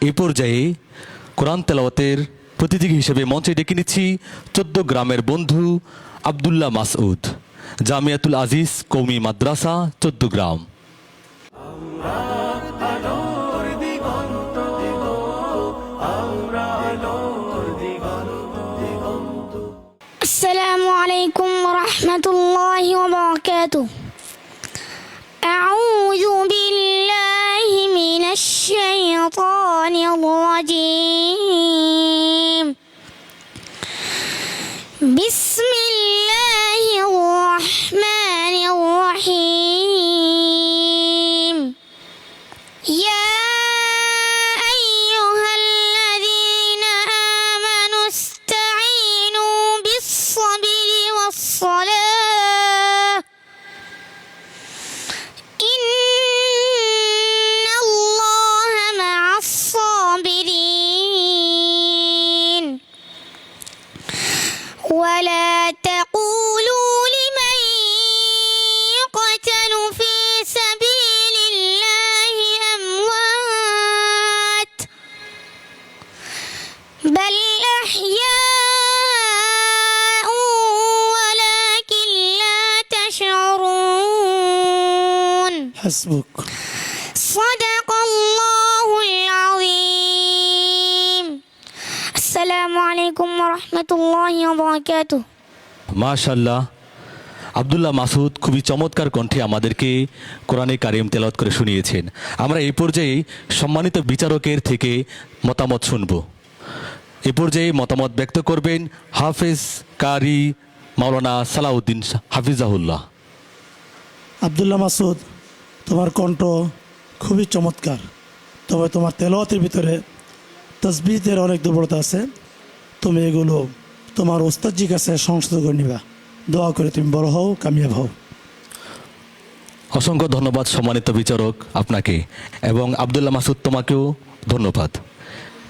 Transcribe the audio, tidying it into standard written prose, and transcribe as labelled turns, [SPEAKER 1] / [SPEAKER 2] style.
[SPEAKER 1] এই পর্যায়ে কোরআন তেলাওয়াতের প্রতিযোগী হিসেবে মঞ্চে ডেকে নিচ্ছি ১৪ গ্রামের বন্ধু আব্দুল্লাহ মাসউদ, জামিয়াতুল আজিজ কওমি মাদ্রাসা ১৪ গ্রাম।
[SPEAKER 2] السلام عليكم ورحمة الله وبركاته. أعوذ بالله من الشيطان الرجيم. بسم الله الرحمن الرحيم. يا أيها الذين آمنوا استعينوا بالصبر والصلاة إن الله مع الصابرين. ولا تقولوا لمن يقتل في سبيل الله أموات بل أحياء ولكن لا تشعرون.
[SPEAKER 3] حسبك.
[SPEAKER 2] صدق الله العظيم. السلام عليكم ورحمة الله وبركاته.
[SPEAKER 1] মাশাআল্লাহ, আব্দুল্লাহ মাসউদ খুবই চমৎকার কণ্ঠে আমাদেরকে কোরআনে কারিম তেলাওয়াত করে শুনিয়েছেন। আমরা এই পর্যায়ে সম্মানিত বিচারকের থেকে মতামত শুনব। এ পর্যায়ে মতামত ব্যক্ত করবেন হাফেজ কারি মাওলানা সালাউদ্দিন হাফিজাহুল্লাহ।
[SPEAKER 3] আব্দুল্লাহ মাসউদ, তোমার কণ্ঠ খুবই চমৎকার, তবে তোমার তেলাওয়াতের ভিতরে তাসবিহের অনেক দুর্বলতা আছে। তুমি এগুলো তোমার ওস্তাদজির কাছে সংশোধন করে নিবা। দোয়া করে তুমি বড় হও, কামিয়াব হও।
[SPEAKER 1] অসংখ্য ধন্যবাদ সম্মানিত বিচারক আপনাকে, এবং আব্দুল্লাহ মাসউদ তোমাকেও ধন্যবাদ।